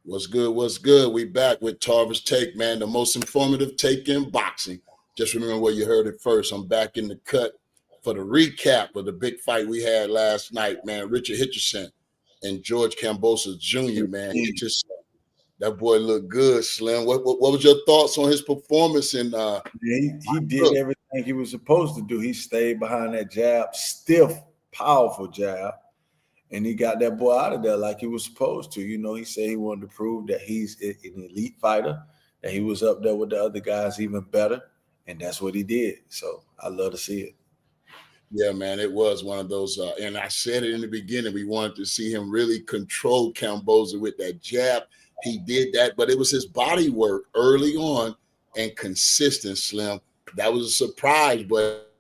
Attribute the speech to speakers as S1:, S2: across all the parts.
S1: What's good? What's good? We back with Tarver's Take, man. The most informative take in boxing. Just remember where you heard it first. I'm back in the cut for the recap of the big fight we had last night, man. Richard Hitchins and George Kambosos Jr., man. That boy looked good, Slim. What was your thoughts on his performance? And
S2: he did everything he was supposed to do. He stayed behind that jab, stiff, powerful jab. And he got that boy out of there like he was supposed to. You know, he said he wanted to prove that he's an elite fighter, that he was up there with the other guys even better. And that's what he did. So I love to see it.
S1: Yeah, man, it was one of those. And I said it in the beginning, we wanted to see him really control Kambosos with that jab. He did that, but it was his body work early on and consistent, Slim. That was a surprise, but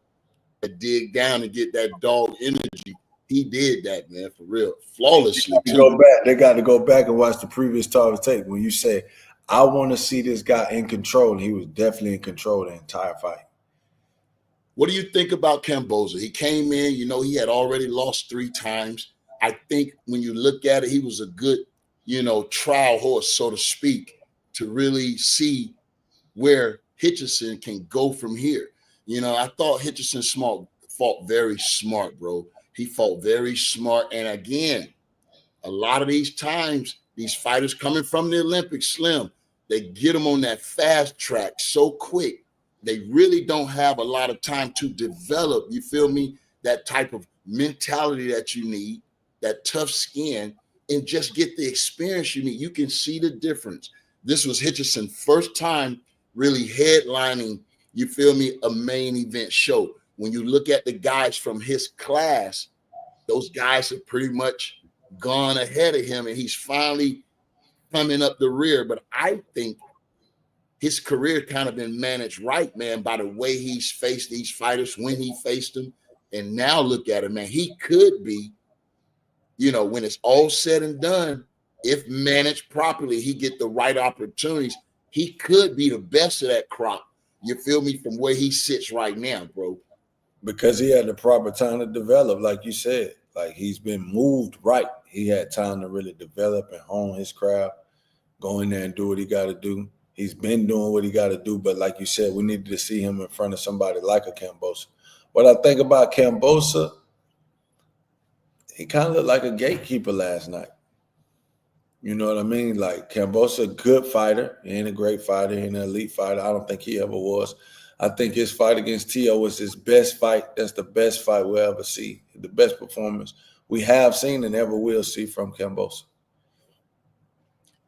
S1: dig down and get that dog energy. He did that, man, for real, flawlessly.
S2: They got to go back and watch the previous Tarver's Take. When you say, I want to see this guy in control, he was definitely in control the entire fight.
S1: What do you think about Kambosos? He came in, you know, he had already lost 3 times. I think when you look at it, he was a good, you know, trial horse, so to speak, to really see where Hitchins can go from here. You know, I thought Hitchins fought very smart, bro. He fought very smart. And again, a lot of these times, these fighters coming from the Olympics, Slim, they get them on that fast track so quick. They really don't have a lot of time to develop, you feel me, that type of mentality that you need, that tough skin, and just get the experience you need. You can see the difference. This was Hitchins' first time really headlining, you feel me, a main event show. When you look at the guys from his class, those guys have pretty much gone ahead of him, and he's finally coming up the rear. But I think his career kind of been managed right, man, by the way he's faced these fighters, when he faced them. And now look at him, man. He could be, you know, when it's all said and done, if managed properly, he get the right opportunities, he could be the best of that crop. You feel me? From where he sits right now, bro.
S2: Because he had the proper time to develop, like you said. Like, he's been moved right. He had time to really develop and hone his craft, go in there and do what he got to do. He's been doing what he got to do, but like you said, we needed to see him in front of somebody like a Kambosos. What I think about Kambosos, he kind of looked like a gatekeeper last night. You know what I mean? Like, Kambosos, a good fighter. He ain't a great fighter. He ain't an elite fighter. I don't think he ever was. I think his fight against T.O. was his best fight. That's the best fight we'll ever see. The best performance we have seen and ever will see from Kambosos.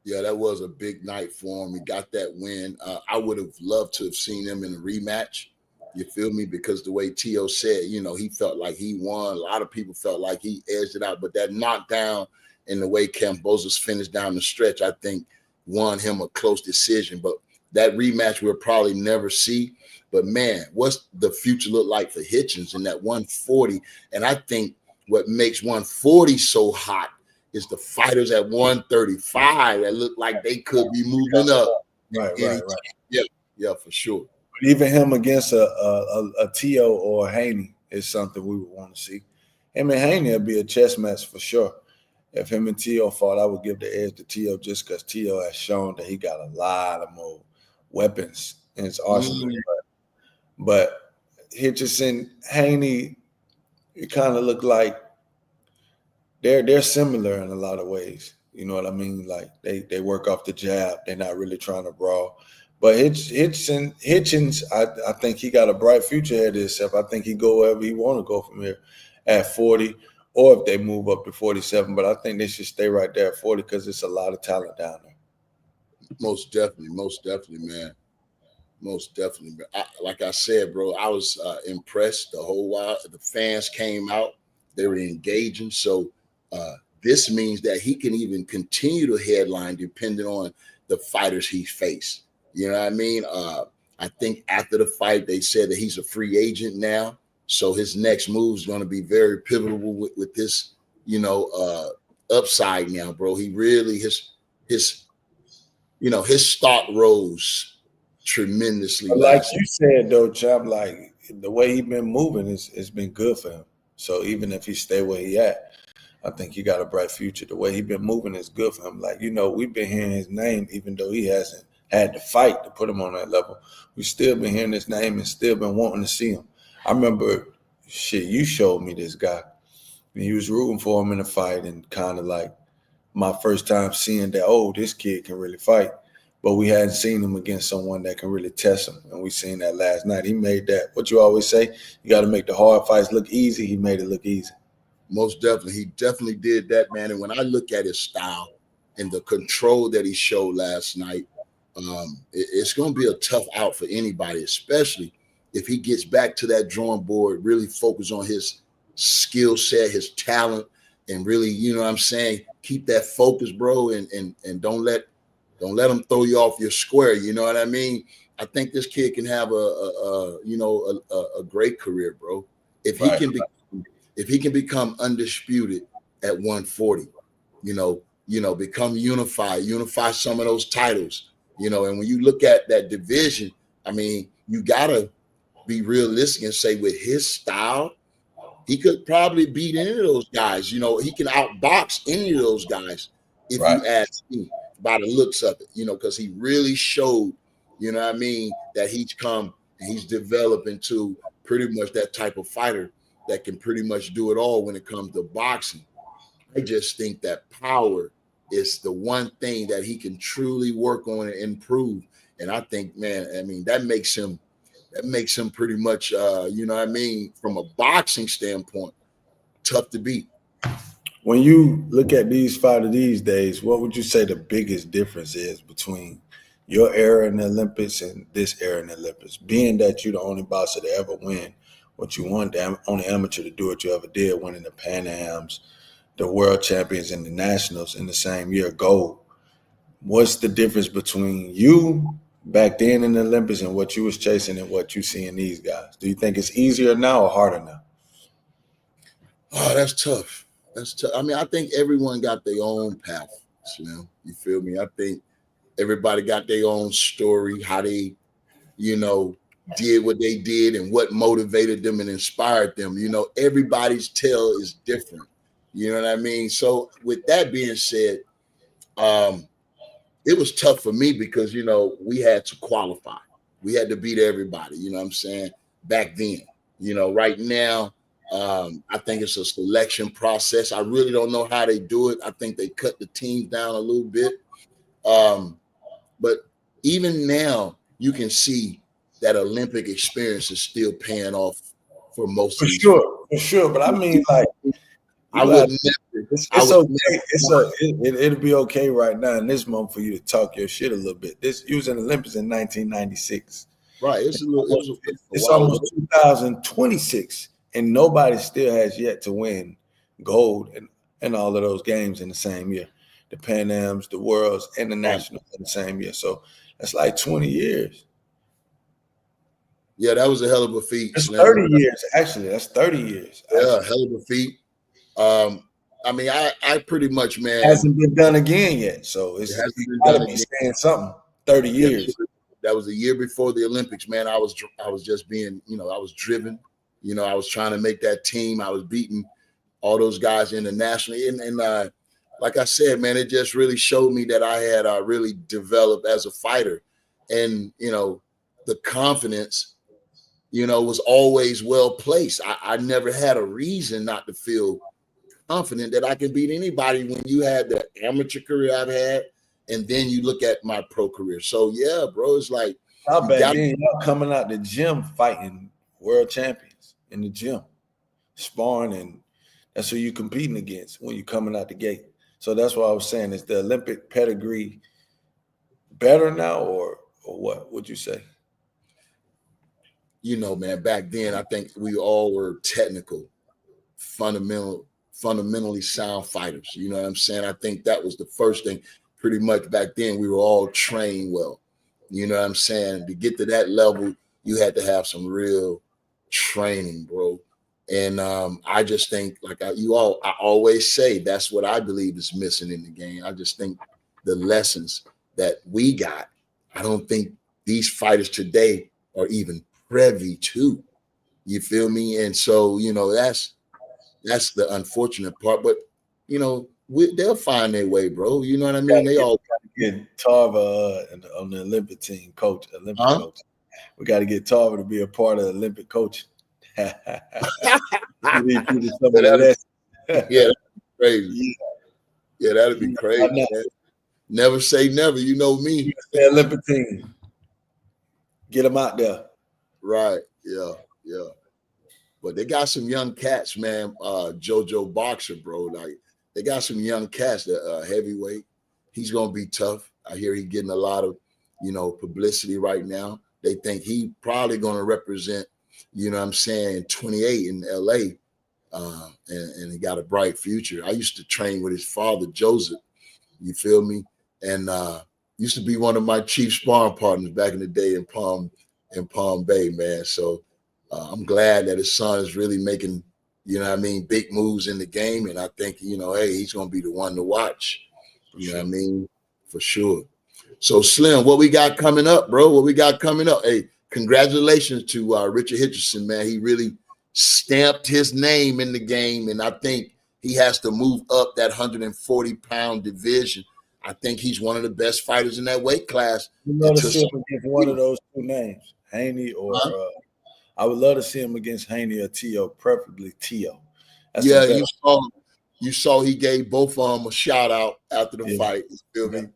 S1: Yeah, that was a big night for him. He got that win. I would have loved to have seen him in a rematch. You feel me? Because the way T.O. said, you know, he felt like he won. A lot of people felt like he edged it out. But that knockdown and the way Kambosos finished down the stretch, I think, won him a close decision. But that rematch we'll probably never see. But, man, what's the future look like for Hitchins in that 140? And I think what makes 140 so hot is the fighters at 135 that look like they could be moving up.
S2: Right.
S1: Yeah, for sure.
S2: But even him against a T.O. or a Haney is something we would want to see. Him and Haney would be a chess match for sure. If him and T.O. fought, I would give the edge to T.O. just because T.O. has shown that he got a lot of more weapons in his arsenal. But Hitchins, Haney, it kind of look like they're similar in a lot of ways. You know what I mean? Like, they work off the jab. They're not really trying to brawl. But Hitchins, I think he got a bright future ahead of himself. I think he go wherever he want to go from here at 40, or if they move up to 47. But I think they should stay right there at 40 because it's a lot of talent down there.
S1: Most definitely, man. Most definitely. Like I said, bro, I was impressed the whole while. The fans came out. They were engaging. So this means that he can even continue to headline depending on the fighters he faced. You know what I mean? I think after the fight, they said that he's a free agent now. So his next move is going to be very pivotal with this, you know, upside now, bro. He really, his stock rose tremendously.
S2: Like you said, though, Chop, like the way he's been moving, it's been good for him. So even if he stay where he at, I think he got a bright future. The way he been moving is good for him. Like, we've been hearing his name, even though he hasn't had to fight to put him on that level. We still been hearing his name and still been wanting to see him. I remember, you showed me this guy. And he was rooting for him in the fight, and kind of like my first time seeing that, this kid can really fight. But we hadn't seen him against someone that can really test him. And we seen that last night. He made that, what you always say, you got to make the hard fights look easy. He made it look easy.
S1: Most definitely. He definitely did that, man. And when I look at his style and the control that he showed last night, it's going to be a tough out for anybody, especially if he gets back to that drawing board, really focus on his skill set, his talent, and really, keep that focus, bro, and don't let him throw you off your square. You know what I mean? I think this kid can have a great career, bro. If he can become undisputed at 140, become unify some of those titles, and when you look at that division, I mean, you gotta be realistic and say with his style, he could probably beat any of those guys. He can outbox any of those guys if you ask me by the looks of it, because he really showed, that he's come and he's developed into pretty much that type of fighter that can pretty much do it all when it comes to boxing. I just think that power is the one thing that he can truly work on and improve. And I think, man, that makes him pretty much, from a boxing standpoint, tough to beat.
S2: When you look at these fighters these days, what would you say the biggest difference is between your era in the Olympics and this era in the Olympics? Being that you're the only boxer to ever win what you won, the only amateur to do what you ever did, winning the Pan Ams, the world champions, and the nationals in the same year, gold. What's the difference between you back then in the Olympics and what you was chasing and what you see in these guys? Do you think it's easier now or harder now?
S1: Oh, that's tough. That's tough. I think everyone got their own path. You feel me? I think everybody got their own story, how they, did what they did and what motivated them and inspired them. Everybody's tale is different. You know what I mean? So with that being said, it was tough for me because, we had to qualify. We had to beat everybody, back then. Right now, I think it's a selection process. I really don't know how they do it. I think they cut the teams down a little bit. But even now, you can see that Olympic experience is still paying off for most of these.
S2: For sure. But I mean, like,
S1: I would never.
S2: It's okay. It'll be okay right now in this month for you to talk your shit a little bit. You was in the Olympics in 1996.
S1: Right.
S2: It's almost 2026, and nobody still has yet to win gold in all of those games in the same year. The Pan Ams, the Worlds, and the Nationals in the same year. So that's like 20 years.
S1: Yeah, that was a hell of a feat.
S2: It's 30 years, actually. That's 30 years.
S1: Yeah, hell of a feat. I pretty much, man,
S2: hasn't been done again yet. So it hasn't been done again. Saying something. 30 years.
S1: That was a year before the Olympics, man. I was just being, I was driven. I was trying to make that team. I was beating all those guys internationally, and like I said, man, it just really showed me that I had really developed as a fighter, and the confidence, was always well placed. I never had a reason not to feel confident that I can beat anybody when you had the amateur career I've had, and then you look at my pro career. So yeah, bro, it's like
S2: y'all coming out the gym fighting world champions in the gym, sparring, and that's who you competing against when you're coming out the gate. So that's what I was saying. Is the Olympic pedigree better now, or what would you say?
S1: Man, back then I think we all were technical, fundamentally sound fighters. You know what I'm saying? I think that was the first thing. Pretty much back then we were all trained well. You know what I'm saying? To get to that level, you had to have some real training, bro. And I just think, like I always say, that's what I believe is missing in the game. I just think the lessons that we got, I don't think these fighters today are even privy to. You feel me? And so, that's the unfortunate part. But they'll find their way, bro. You know what I mean? They all
S2: get Tarver on the Olympic team, coach. We got to get Tarver to be a part of the Olympic coaching.
S1: Yeah, that'd be crazy. Yeah, that'd be crazy. Man. Never say never. You know me.
S2: The Olympic team. Get them out there.
S1: Right. Yeah. Yeah. But they got some young cats, man. JoJo Boxer, bro. Like they got some young cats that heavyweight. He's gonna be tough. I hear he's getting a lot of, publicity right now. They think he probably gonna represent, what I'm saying, 28 in LA. And he got a bright future. I used to train with his father, Joseph. You feel me? And used to be one of my chief sparring partners back in the day in Palm Bay, man. So I'm glad that his son is really making, big moves in the game. And I think, hey, he's going to be the one to watch. You know what I mean? For sure. So Slim, what we got coming up, bro? What we got coming up? Hey, congratulations to Richard Hitchins, man. He really stamped his name in the game. And I think he has to move up that 140-pound division. I think he's one of the best fighters in that weight class.
S2: You love to see him against one of those two names, Haney or I would love to see him against Haney or T.O., preferably T.O.
S1: Yeah, you saw he gave both of them a shout out after the fight. You feel me?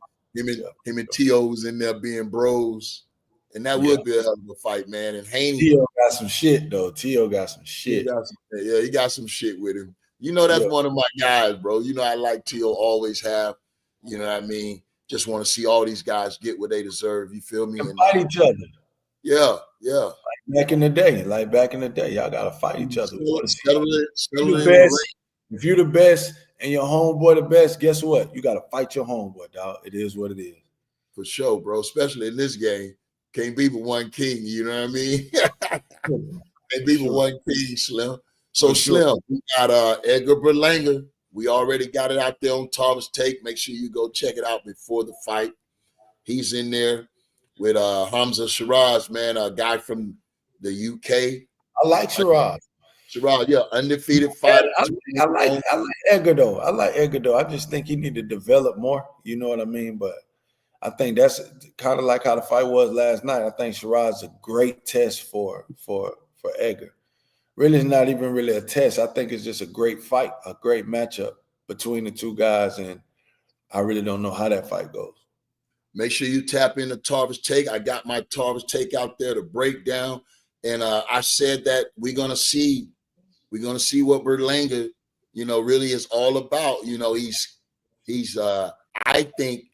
S1: Him and T.O. was in there being bros. And that would be a hell of a fight, man. And Haney.
S2: T.O. got some shit, though. T.O. got some shit.
S1: He got some shit with him. That's one of my guys, bro. I like T.O. always have. You know what I mean? Just want to see all these guys get what they deserve. You feel me?
S2: And fight each other.
S1: Yeah.
S2: Like back in the day, y'all got to fight each other. If you're the best and your homeboy the best, guess what? You got to fight your homeboy, dog. It is what it is.
S1: For sure, bro. Especially in this game. Can't be but one king, you know what I mean? Can't be but one king, Slim. So, Slim, we got Edgar Berlanga. We already got it out there on Tarver's Take. Make sure you go check it out before the fight. He's in there with Hamza Shiraz, man, a guy from the UK.
S2: I like Shiraz.
S1: Shiraz, undefeated fighter.
S2: I like Edgar, though. I just think he need to develop more. You know what I mean? But I think that's kind of like how the fight was last night. I think Shiraz is a great test for Edgar. Really, it's not even really a test. I think it's just a great fight, a great matchup between the two guys, and I really don't know how that fight goes.
S1: Make sure you tap into Tarver's Take. I got my Tarver's Take out there to break down, and I said that we're gonna see what Berlanga, really is all about. He's I think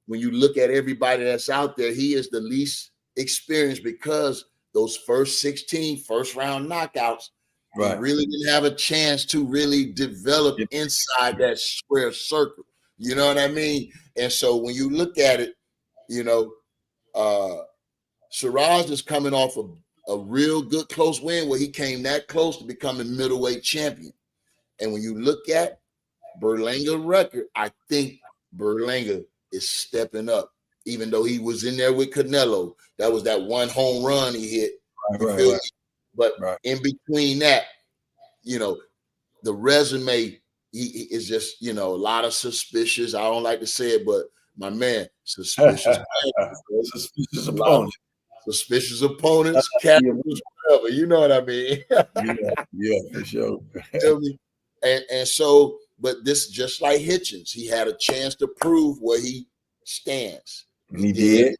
S1: when you look at everybody that's out there, he is the least experienced because those first 16 first-round knockouts, he really didn't have a chance to really develop inside that square circle. You know what I mean? And so when you look at it, Shiraz is coming off a real good close win where he came that close to becoming middleweight champion. And when you look at Berlanga's record, I think Berlanga is stepping up. Even though he was in there with Canelo, that was that one home run he hit. Right. But in between that, the resume he is just, a lot of suspicious. I don't like to say it, but my man, suspicious opponents. Suspicious opponents, captains, whatever. You know what I mean?
S2: yeah, for sure.
S1: And so, but this just like Hitchins, he had a chance to prove where he stands.
S2: He did.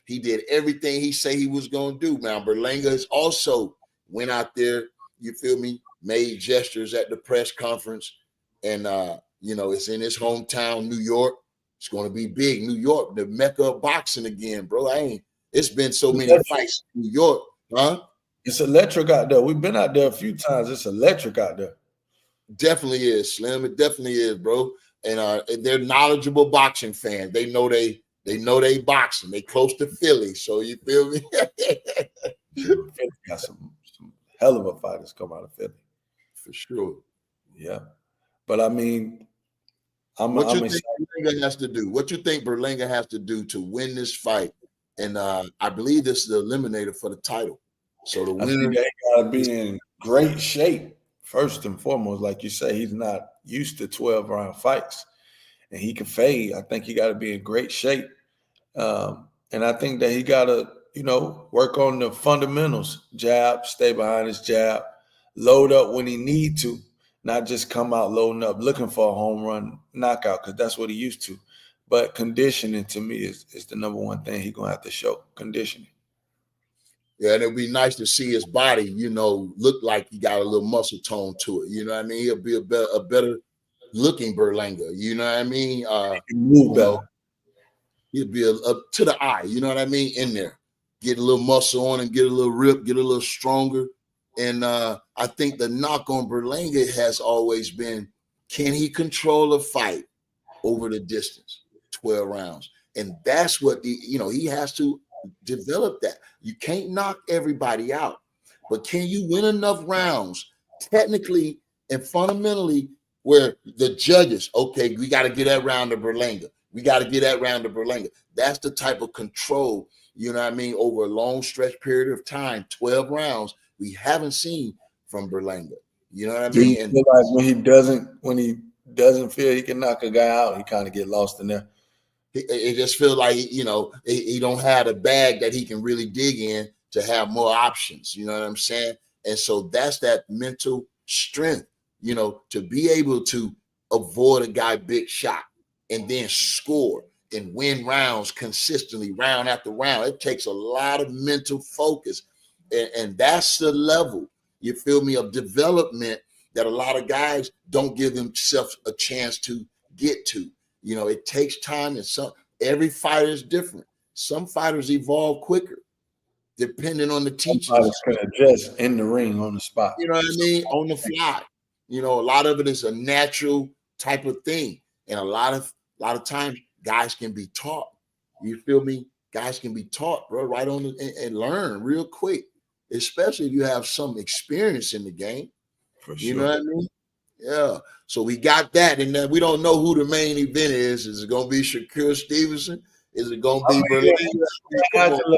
S1: He did everything he said he was going to do. Now, Berlanga has also went out there, you feel me, made gestures at the press conference. And, it's in his hometown, New York. It's going to be big. New York, the mecca of boxing again, bro. It's been so many fights in New York, huh?
S2: It's electric out there. We've been out there a few times. It's electric out there.
S1: Definitely is, Slim. It definitely is, bro. And they're knowledgeable boxing fans. They know they boxing. They close to Philly, so you feel me?
S2: Philly got some hell of a fighters come out of Philly,
S1: for sure.
S2: Yeah, but I mean,
S1: what you think Berlanga has to do? What you think Berlanga has to do to win this fight? And I believe this is the eliminator for the title. So the winner
S2: got to be in great shape first and foremost. Like you say, he's not used to 12-round fights, and he can fade. I think he got to be in great shape. And I think that he got to, work on the fundamentals. Jab, stay behind his jab, load up when he need to, not just come out loading up, looking for a home run knockout, because that's what he used to. But conditioning, to me, is the number one thing he's going to have to show, conditioning.
S1: Yeah, and it'd be nice to see his body, look like he got a little muscle tone to it. You know what I mean? He'll be a better looking Berlanga. You know what I mean?
S2: Move better.
S1: He'll be up to the eye. You know what I mean? In there, get a little muscle on and get a little rip, get a little stronger. And I think the knock on Berlanga has always been, can he control a fight over the distance, 12 rounds? And that's what he has to develop that. You can't knock everybody out, but can you win enough rounds technically and fundamentally where the judges, okay, we got to get that round to Berlanga. We got to get that round to Berlanga. That's the type of control, you know what I mean, over a long stretch period of time, 12 rounds, we haven't seen from Berlanga. You know what I mean?
S2: And like when he doesn't feel he can knock a guy out, he kind of get lost in there.
S1: It just feels like, he don't have a bag that he can really dig in to have more options. You know what I'm saying? And so that's that mental strength, to be able to avoid a guy big shot and then score and win rounds consistently, round after round. It takes a lot of mental focus. And that's the level, you feel me, of development that a lot of guys don't give themselves a chance to get to. It takes time, and every fighter is different. Some fighters evolve quicker, depending on the teachings.
S2: Some fighters can adjust in the ring on the spot.
S1: You know what I mean? On the fly. A lot of it is a natural type of thing, and a lot of times guys can be taught. You feel me? Guys can be taught, bro, right on and learn real quick, especially if you have some experience in the game.
S2: For sure.
S1: You know what I mean? Yeah. So we got that, and then we don't know who the main event is. Is it going to be Shakur Stevenson? Is it going to be Berlanga?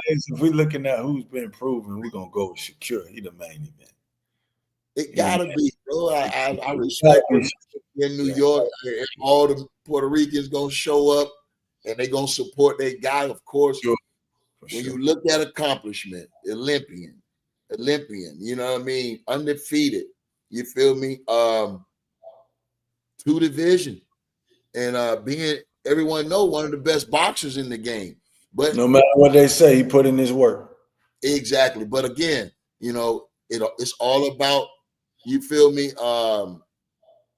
S2: If we're looking at who's been proven, we're going to go with Shakur. He's the main event.
S1: It got to be, bro. I respect him in New York. All the Puerto Ricans going to show up, and they're going to support their guy, of course.
S2: Sure.
S1: When you look at accomplishment, Olympian, you know what I mean? Undefeated. You feel me? 2 division, and being everyone know one of the best boxers in the game. But
S2: no matter what they say, he put in his work.
S1: Exactly. But again, it's all about, you feel me,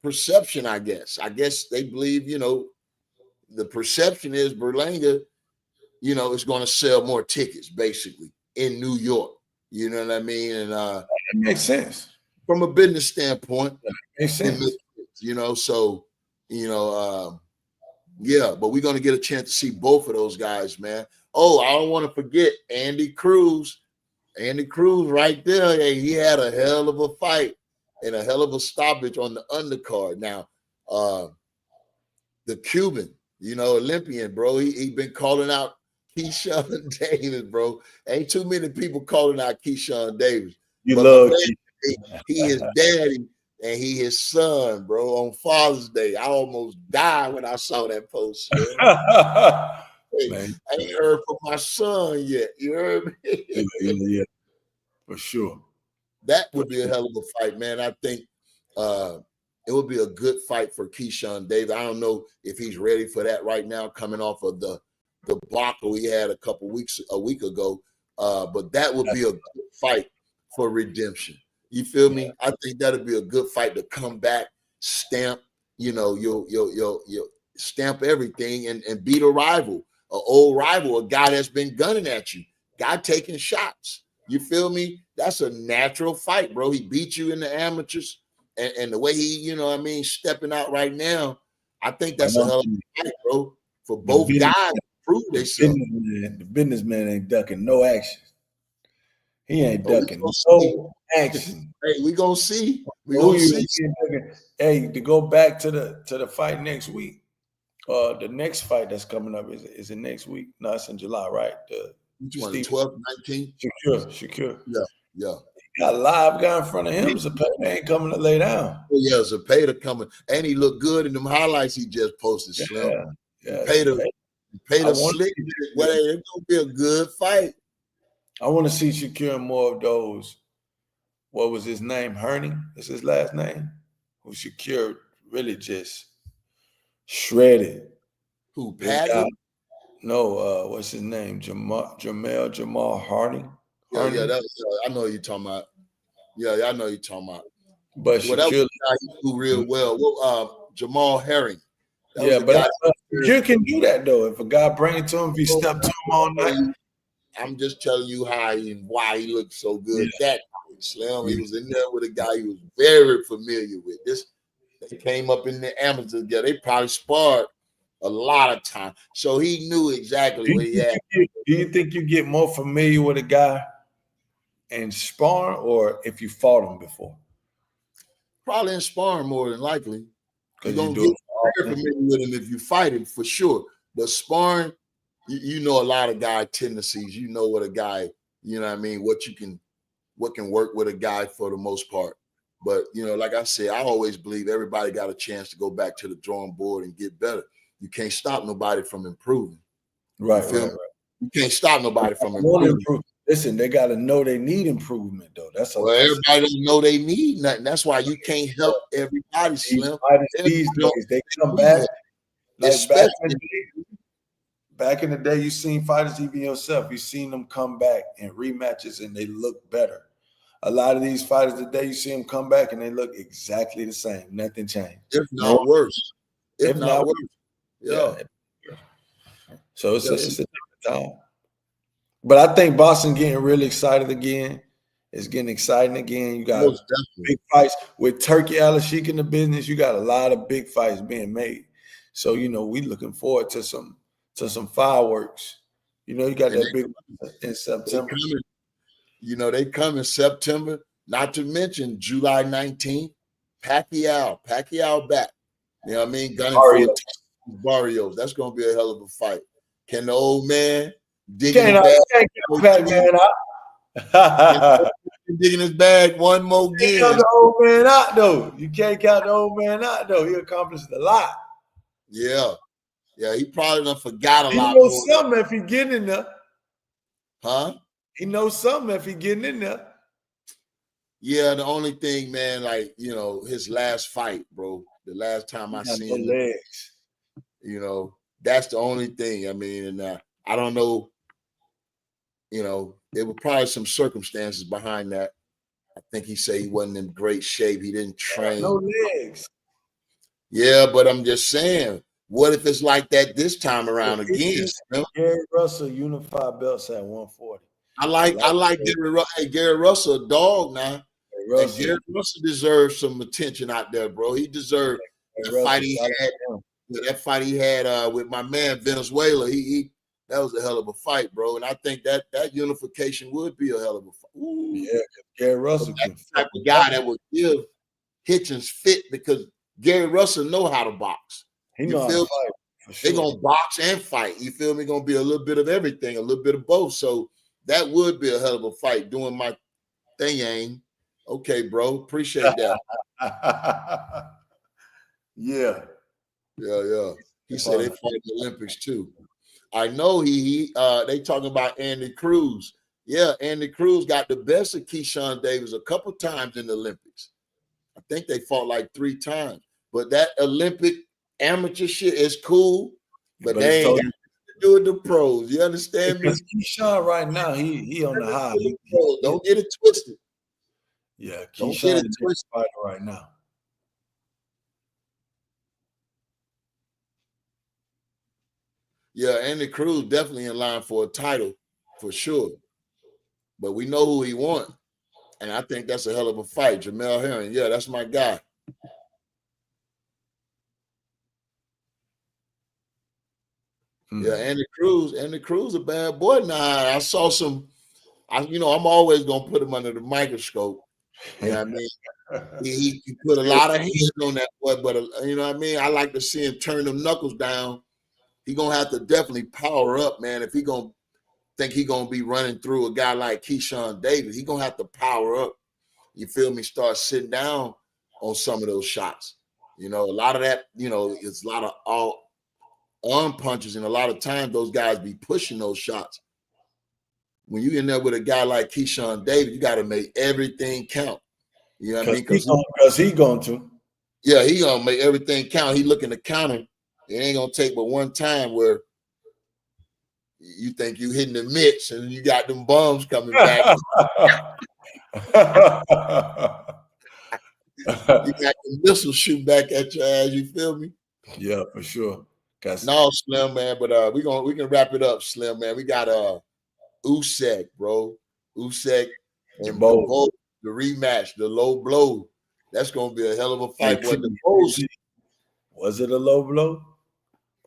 S1: perception, I guess. I guess they believe, the perception is Berlanga, is going to sell more tickets basically in New York. You know what I mean? And
S2: it makes sense.
S1: From a business standpoint,
S2: makes sense.
S1: So, yeah, but we're going to get a chance to see both of those guys, man. Oh, I don't want to forget Andy Cruz. Andy Cruz right there. Hey, he had a hell of a fight and a hell of a stoppage on the undercard. Now, the Cuban, Olympian, bro, he been calling out Keyshawn Davis, bro. Ain't too many people calling out Keyshawn Davis.
S2: You love
S1: he is daddy and he his son, bro, on Father's Day. I almost died when I saw that post. Hey, I ain't heard from my son yet. You heard me?
S2: Yeah, for sure.
S1: That would be a hell of a fight, man. I think it would be a good fight for Keyshawn Davis. I don't know if he's ready for that right now, coming off of the debacle he had a week ago. But that would be a good fight for redemption. You feel me? I think that'd be a good fight to come back, stamp, you'll stamp everything and beat a rival, an old rival, a guy that's been gunning at you, guy taking shots. You feel me? That's a natural fight, bro. He beat you in the amateurs, and the way he, stepping out right now, I think that's a hell of a fight, bro, for both guys to prove themselves.
S2: The businessman ain't ducking no action. He ain't ducking no action.
S1: Hey, we gonna see. We gonna see.
S2: Hey, to go back to the fight next week. The next fight that's coming up is it next week? No, it's in July, right?
S1: Which one? 12th, 19th?
S2: Shakur.
S1: Yeah.
S2: got a live guy in front of him. Zepeda ain't coming to lay down.
S1: Oh, yeah, Zepeda coming. And he looked good in them highlights he just posted, Slim.
S2: Yeah,
S1: Zepeda slick. Well, it's going to be a good fight.
S2: I want to see Shakur more of those. What was his name? Herney is his last name? Who Shakur really just shredded.
S1: Who, Paddy?
S2: No, what's his name? Jamal Harding.
S1: Yeah, I know you're talking about. Yeah, I know you're talking about.
S2: But
S1: Shakur, that was a guy he do real well. Well, Jamal Herring.
S2: But Shakur can do that though. If a guy bring it to him, if he step to him all night.
S1: I'm just telling you how and why he looked so good that night, Slim. He was in there with a guy he was very familiar with. They came up in the amateurs together. They probably sparred a lot of time. So he knew exactly what he had.
S2: Do you think you get more familiar with a guy and sparring, or if you fought him before?
S1: Probably in sparring more than likely. You're going to get very familiar with him if you fight him for sure. But sparring, you know a lot of guy tendencies. You know what a guy, you know what I mean, what can work with a guy for the most part. But, you know, like I said, I always believe everybody got a chance to go back to the drawing board and get better. You can't stop nobody from improving.
S2: Right.
S1: You can't stop nobody from improving.
S2: Listen, they got to know they need improvement, though.
S1: Everybody don't know they need nothing. That's why you can't help everybody, Slim.
S2: These days, they come back. Like back in the day, you seen fighters, even yourself, you seen them come back in rematches and they look better. A lot of these fighters today, you see them come back and they look exactly the same. Nothing changed.
S1: If not worse. If not worse. Yeah.
S2: So it's a different time. But I think boxing getting really excited again. It's getting exciting again. You got big fights with Turkey Al-Sheikh in the business. You got a lot of big fights being made. So, you know, we looking forward to some fireworks. You know, you got that big in September.
S1: They come in September, not to mention July 19th, Pacquiao back. You know what I mean? Gunning for Barrios. That's going to be a hell of a fight. Can the old man digging his bag one more game?
S2: You can't count the old man out, though. You can't count the old man out, though. He accomplished a lot.
S1: Yeah. Yeah, he probably done forgot a lot.
S2: He knows something if he getting in there.
S1: Huh?
S2: He knows something if he getting in there.
S1: Yeah, the only thing, man, like, you know, his last fight, bro. The last time I seen him, you know, that's the only thing. I mean, and I don't know, you know, there were probably some circumstances behind that. I think he said he wasn't in great shape. He didn't train.
S2: No legs.
S1: Yeah, but I'm just saying, what if it's like that this time around again?
S2: Gary Russell unified belts at 140.
S1: I like Gary Russell. Hey, Gary Russell, a dog now. And Gary Russell deserves some attention out there, bro. He deserved that fight he had. That fight he had with my man Venezuela. That was a hell of a fight, bro. And I think that unification would be a hell of a fight. Ooh.
S2: Yeah, Gary Russell.
S1: That's the type of guy that would give Hitchins fit, because Gary Russell know how to box.
S2: He know how to fight.
S1: They're gonna box and fight. You feel me? Gonna be a little bit of everything, a little bit of both. So that would be a hell of a fight. Doing my thing. Okay, bro. Appreciate that.
S2: Yeah.
S1: He said they fought in the Olympics too. I know they talking about Andy Cruz. Yeah, Andy Cruz got the best of Keyshawn Davis a couple times in the Olympics. I think they fought like 3 times. But that Olympic amateur shit is cool, but they ain't got to do it the pros. You understand me?
S2: Because Keyshawn right now, he on the high.
S1: Don't get it twisted.
S2: Yeah, Keyshawn is a fighter right now.
S1: Yeah, Andy Cruz definitely in line for a title, for sure. But we know who he won. And I think that's a hell of a fight. Jamel Herring. Yeah, that's my guy. Yeah, Andy Cruz a bad boy. Now, I saw I'm always going to put him under the microscope. You know what I mean? He put a lot of hands on that boy, but you know what I mean? I like to see him turn them knuckles down. He going to have to definitely power up, man. If he going to think he going to be running through a guy like Keyshawn Davis, he going to have to power up. you feel me, start sitting down on some of those shots. You know, a lot of that, you know, it's a lot of all arm punches, and a lot of times those guys be pushing those shots. When you in there with a guy like Keyshawn Davis, you got to make everything count. You know what I mean?
S2: Because he going to.
S1: Yeah, he gonna make everything count. He looking to counter. It ain't gonna take but one time where you think you hitting the mitts and you got them bombs coming back. You got the missile shoot back at your ass. You feel me?
S2: Yeah, for sure.
S1: No, Slim, man. But we can wrap it up, Slim, man. We got Usyk, bro. Usyk and the rematch, the low blow. That's gonna be a hell of a fight.
S2: Was it a low blow?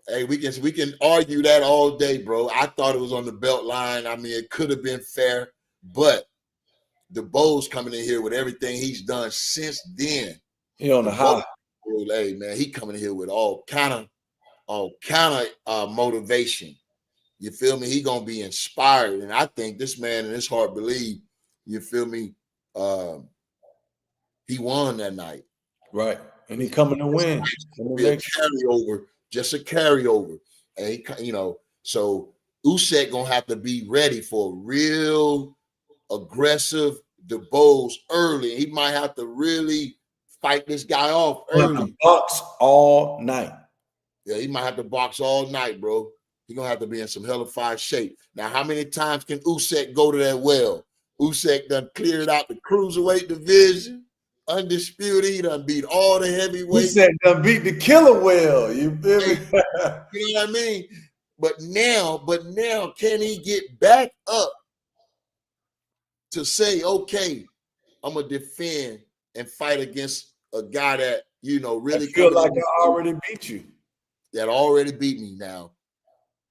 S1: Hey, we can argue that all day, bro. I thought it was on the belt line. I mean, it could have been fair, but Dubois coming in here with everything he's done since then.
S2: He on the high.
S1: Hey, man, he coming in here with all kind of motivation. You feel me? He gonna be inspired, and I think this man in his heart believe. You feel me? He won that night,
S2: right? And he coming to win.
S1: Be a carryover, just a carryover, and he, you know, so Usyk gonna have to be ready for real aggressive Dubois early. He might have to really fight this guy off early.
S2: Box all night.
S1: Yeah, he might have to box all night, bro. He's going to have to be in some hellified shape. Now, how many times can Usyk go to that well? Usyk done cleared out the cruiserweight division. Undisputed. He done beat all the heavyweights.
S2: Usyk done beat the killer well. You feel me?
S1: You know what I mean? But now, can he get back up to say, okay, I'm going to defend and fight against a guy that, you know, really
S2: feel like I already beat you.
S1: That already beat me now.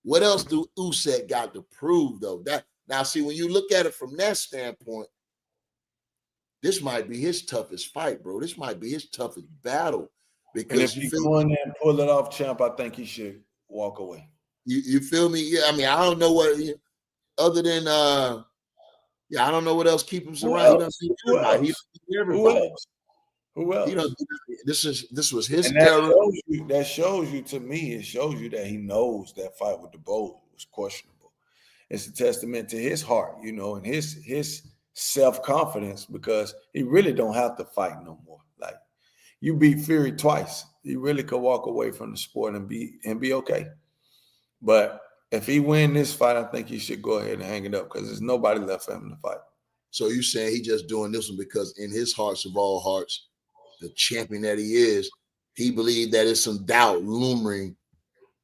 S1: What else do Usyk got to prove, though? Now, see, when you look at it from that standpoint, this might be his toughest fight, bro. This might be his toughest battle. Because
S2: if he go in there and pull it off, champ, I think he should walk away.
S1: You feel me? Yeah, I mean, I don't know what other than I don't know what else keeps him around.
S2: Who else?
S1: This was his
S2: era. That shows you to me. It shows you that he knows that fight with Dubois was questionable. It's a testament to his heart, you know, and his self-confidence, because he really don't have to fight no more. Like, you beat Fury twice, he really could walk away from the sport and be okay. But if he win this fight, I think he should go ahead and hang it up, because there's nobody left for him to fight.
S1: So you saying he just doing this one because in his hearts of all hearts, the champion that he is, he believed that there's some doubt looming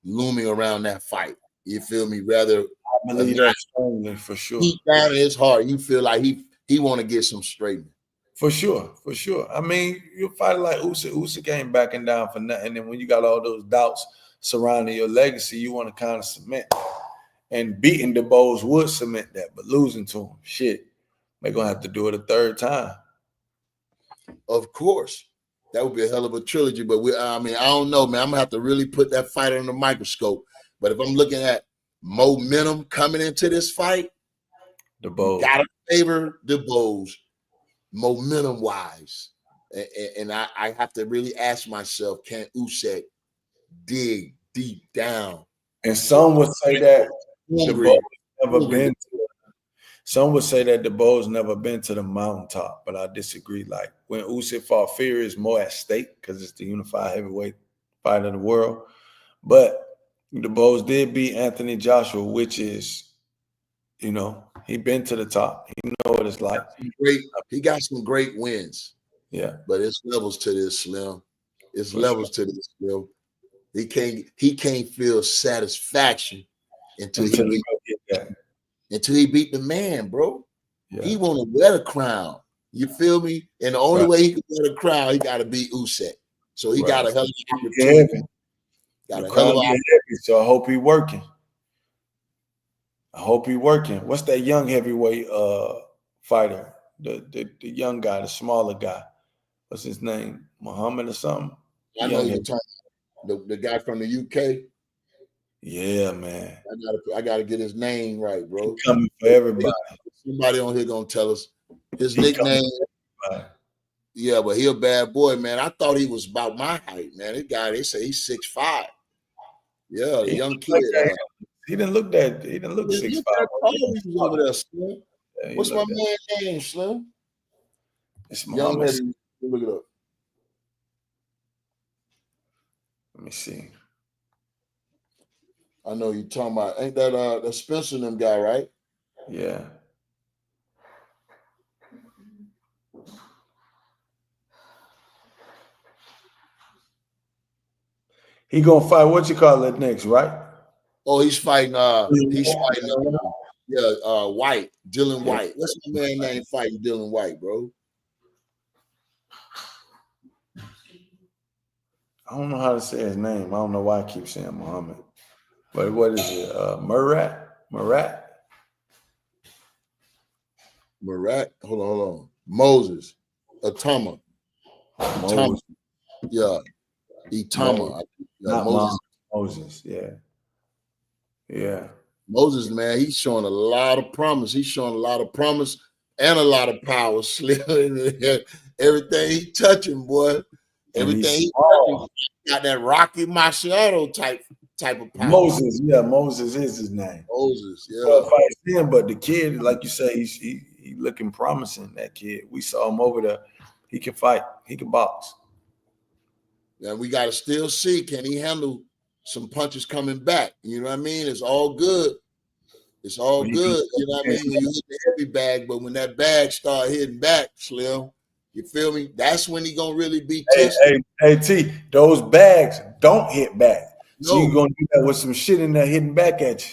S1: around that fight. You feel me? Rather,
S2: I believe that strongly, for sure.
S1: Deep down in his heart, you feel like he want to get some straightening.
S2: For sure. I mean, you fight like Usyk. Usyk ain't backing down for nothing. And when you got all those doubts surrounding your legacy, you want to kind of cement that. And beating Dubois would cement that, but losing to him, shit, they're gonna have to do it a third time.
S1: Of course, that would be a hell of a trilogy. But I don't know, man. I'm gonna have to really put that fight under the microscope. But if I'm looking at momentum coming into this fight,
S2: Dubois
S1: gotta favor Dubois momentum wise. And I have to really ask myself, can Usyk dig deep down?
S2: And some would say that Dubois never been. Some would say that Dubois never been to the mountaintop, but I disagree. Like, when Usyk fought Fury, is more at stake because it's the unified heavyweight fight of the world. But Dubois did beat Anthony Joshua, which is, you know, he been to the top. He know what it's like.
S1: He got some great wins.
S2: Yeah.
S1: But it's levels to this, Slim. It's levels to this, Slim. He can't feel satisfaction until he beat the man, bro. Yeah. He want to wear the crown. You feel me? And the only way he can wear the crown, he got to beat Usyk. So he got a hell of an opportunity.
S2: So I hope he working. What's that young heavyweight fighter? The young guy, the smaller guy. What's his name? Muhammad or something?
S1: I know you're talking about the guy from the UK.
S2: Yeah, man.
S1: I gotta get his name right, bro.
S2: He's coming for everybody.
S1: Somebody on here gonna tell us his nickname. Yeah, but he a bad boy, man. I thought he was about my height, man. This guy, they say he's 6'5". Yeah, a young kid.
S2: He didn't look 6'5".
S1: Over there, Slim.
S2: Yeah,
S1: What's my man's name, Slim?
S2: It's
S1: Young lady. Look it up.
S2: Let me see.
S1: I know you're talking about. Ain't that the Spencer and them guy, right?
S2: Yeah. He gonna fight what you call it next, right?
S1: Oh, he's fighting. White, Dylan White. What's my man's name fighting Dylan White, bro?
S2: I don't know how to say his name. I don't know why I keep saying Muhammad. But what is it? Murat?
S1: Hold on. Moses. Atama.
S2: Moses.
S1: Yeah. Itama.
S2: Not Moses. Moses, yeah. Yeah.
S1: Moses, man, he's showing a lot of promise. He's showing a lot of promise and a lot of power. Everything he touching, boy. Everything he touching, got that Rocky Marciano type of power.
S2: Moses is his name.
S1: Moses, yeah.
S2: But the kid, like you say, he looking promising. That kid, we saw him over there. He can fight. He can box.
S1: And we got to still see, can he handle some punches coming back? You know what I mean? It's all good. It's all good. You know what I mean? When you hit the heavy bag, but when that bag start hitting back, Slim, you feel me? That's when he gonna really be tested.
S2: Hey, T, those bags don't hit back.
S1: No.
S2: So you're gonna do that with some shit in there hitting back at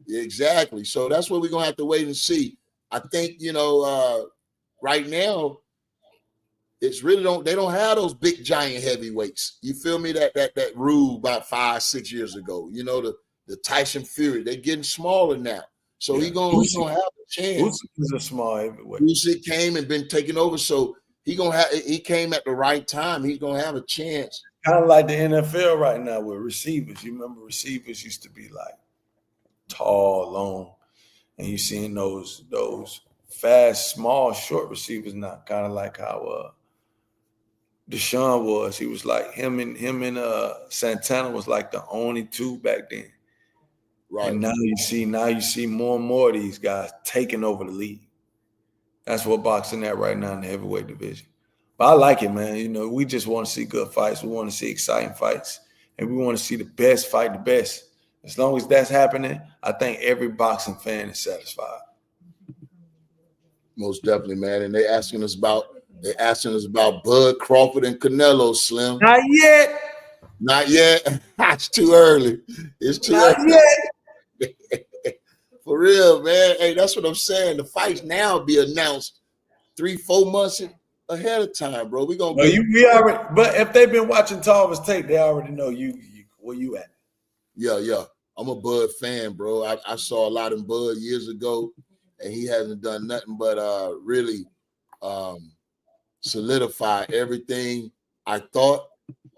S2: you.
S1: Exactly. So that's what we're gonna have to wait and see. I think, right now, it's really they don't have those big giant heavyweights. You feel me? That rule about 5-6 years ago. You know, the Tyson Fury, they're getting smaller now. So he gonna have a chance.
S2: Usyk is a small heavyweight.
S1: Usyk came and been taking over. So he came at the right time. He's gonna have a chance.
S2: Kind of like the NFL right now with receivers. You remember receivers used to be like tall, long, and you seeing those fast, small, short receivers now, kind of like how Deshaun was. He was like him and Santana was like the only two back then. Right. And now you see more and more of these guys taking over the league. That's what boxing at right now in the heavyweight division. But I like it, man. You know, we just want to see good fights. We want to see exciting fights. And we want to see the best fight the best. As long as that's happening, I think every boxing fan is satisfied.
S1: Most definitely, man. And they're asking us about Bud, Crawford, and Canelo, Slim.
S2: Not yet.
S1: Not yet. It's too early. It's too
S2: Not
S1: early.
S2: Yet.
S1: For real, man. Hey, that's what I'm saying. The fights now be announced 3-4 months ahead of time, bro. We gonna
S2: we already. But if they've been watching Tarver's tape, they already know you where you at.
S1: Yeah. I'm a Bud fan, bro. I saw a lot of Bud years ago, and he hasn't done nothing but really solidify everything I thought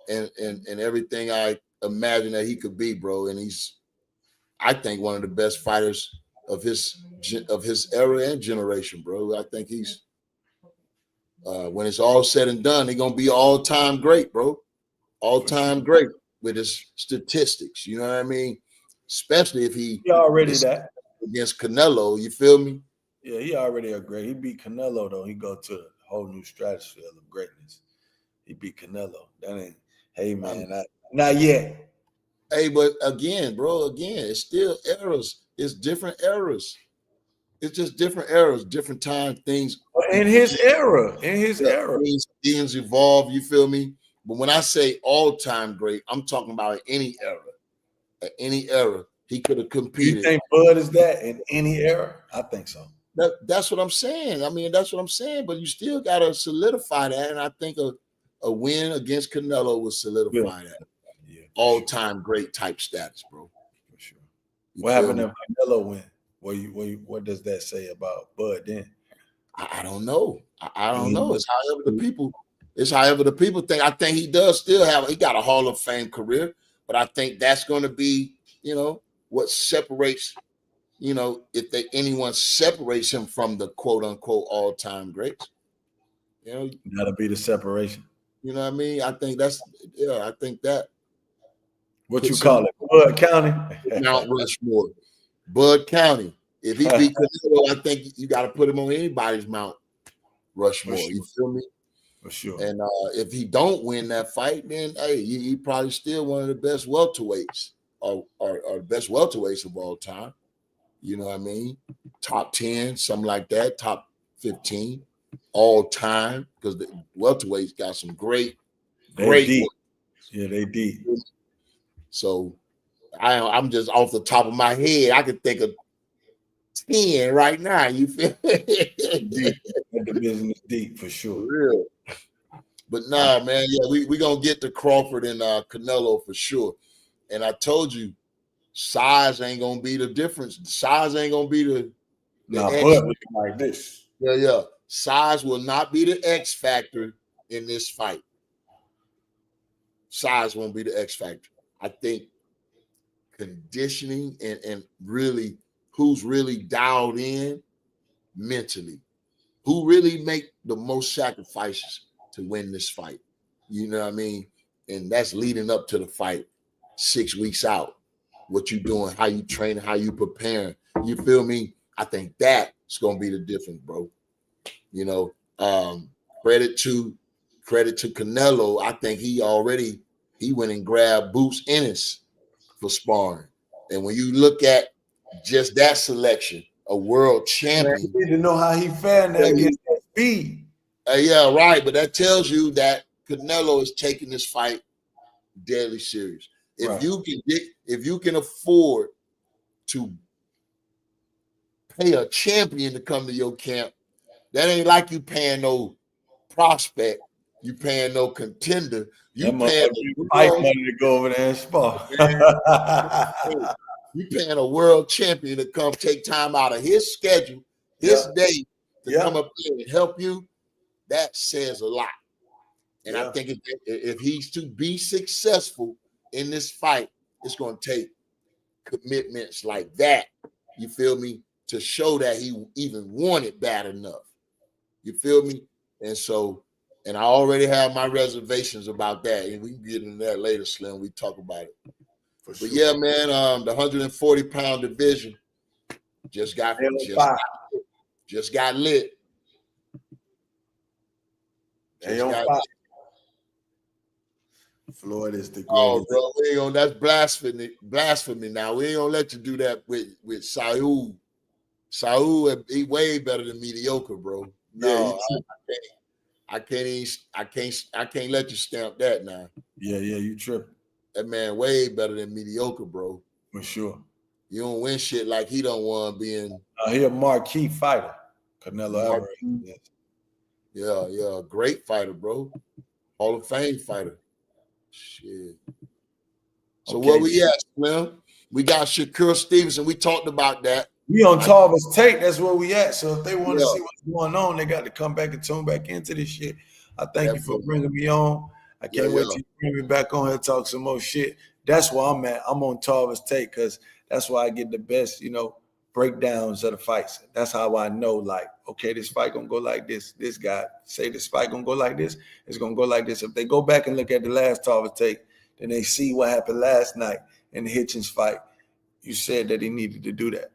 S1: and everything I imagined that he could be, bro. And he's, I think, one of the best fighters of his era and generation, bro. I think he's when it's all said and done, he's gonna be all-time great, bro. All-time great with his statistics. You know what I mean? Especially if he
S2: already that
S1: against Canelo. You feel me?
S2: Yeah, he already a great. He beat Canelo though. He go to a whole new stratosphere of greatness. He beat Canelo. That ain't. Hey man, not yet.
S1: Hey, but again, it's still eras. It's different eras. It's just different eras, different time, things.
S2: In his era,
S1: things evolve. You feel me? But when I say all-time great, I'm talking about in any era. At any era, he could have competed.
S2: You think Bud is that in any era? I think so.
S1: That's what I'm saying. I mean, that's what I'm saying. But you still got to solidify that, and I think a win against Canelo would solidify that. Yeah, all-time great type status, bro.
S2: For sure. What happened if Canelo win? What does that say about Bud then?
S1: I don't know. I don't know. It's however the people think. I think he does still he got a Hall of Fame career, but I think that's going to be, what separates, if anyone separates him from the quote unquote all-time greats. You know,
S2: That'll be the separation.
S1: you know what I mean? I think that's I think that
S2: What you
S1: puts
S2: call
S1: him
S2: it? Bud County?
S1: Mount Rushmore. Bud County. If he beat Canelo, I think you got to put him on anybody's Mount Rushmore.
S2: Sure.
S1: You feel me?
S2: For sure.
S1: And if he don't win that fight, then hey, he probably still one of the best welterweights or best welterweights of all time. You know what I mean? Top 10, something like that. Top 15 all time, because the welterweights got some great
S2: Deep.
S1: work.
S2: Yeah, they deep.
S1: So I'm just off the top of my head. I could think of 10 right now. You feel
S2: Deep. The division is deep for sure.
S1: For real. But nah, man, yeah, we gonna get to Crawford and Canelo for sure. And I told you, size ain't gonna be the difference. Size ain't gonna be the
S2: Now,
S1: X.
S2: Bud looking like this.
S1: Yeah. Size will not be the X factor in this fight. Size won't be the X factor. I think conditioning and really who's really dialed in mentally, who really make the most sacrifices to win this fight. You know what I mean? And that's leading up to the fight 6 weeks out. What you doing, how you training, how you preparing. You feel me? I think that's gonna be the difference, bro. You know, credit to Canelo. I think he went and grabbed Boots Ennis for sparring. And when you look at just that selection, a world champion.
S2: Man, you need to know how he fared that against that speed.
S1: Yeah, right. But that tells you that Canelo is taking this fight deadly serious. If you can afford to pay a champion to come to your camp, that ain't like you paying no prospect. You paying no contender. You paying
S2: fight money to go over there and spar.
S1: You paying a world champion to come take time out of his schedule, his day to come up here and help you. That says a lot. And I think if he's to be successful in this fight, it's going to take commitments like that. You feel me? To show that he even wanted bad enough. You feel me? And so, and I already have my reservations about that. And we can get into that later, Slim. We talk about it. But yeah, man, the 140-pound division just got lit.
S2: Floyd is the greatest.
S1: Oh, bro, we ain't gonna, that's blasphemy now. We ain't gonna let you do that with Saul. Saul, he way better than mediocre, bro. No, I can't let you stamp that now.
S2: Yeah, you tripping.
S1: That man way better than mediocre, bro.
S2: For sure.
S1: You don't win shit like he don't want being.
S2: He a marquee fighter. Canelo Alvarez.
S1: Yeah, great fighter, bro. Hall of Fame fighter. Shit. So where we at, Slim? We got Shakur Stevenson. We talked about that.
S2: We on Tarver's Take. That's where we at. So if they want to see what's going on, they got to come back and tune back into this shit. I thank you for bringing me on. I can't wait till you bring me back on here to talk some more shit. That's where I'm at. I'm on Tarver's Take because that's why I get the best, breakdowns of the fights. That's how I know, like, okay, this fight gonna go like this. This guy say this fight gonna go like this. It's gonna go like this. If they go back and look at the last Tarver's Take, then they see what happened last night in the Hitchins fight. You said that he needed to do that.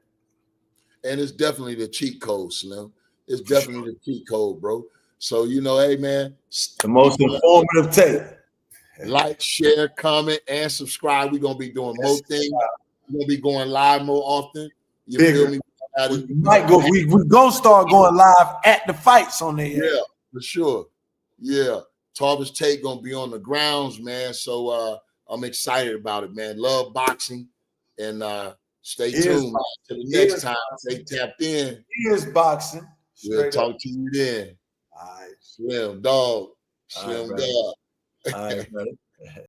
S1: And it's definitely the cheat code, Slim. It's definitely the cheat code, bro. So, hey, man.
S2: The most informative take.
S1: Like, share, comment, and subscribe. We're going to be doing more things. We're going to be going live more often. You feel me?
S2: We're going to start going live at the fights on there.
S1: Yeah, for sure. Yeah. Tarver's Take going to be on the grounds, man. So I'm excited about it, man. Love boxing. And stay tuned till the next time. Stay tapped in.
S2: Here's boxing.
S1: We'll talk to you then.
S2: All right.
S1: Slim dog. Slim dog.
S2: All right, brother.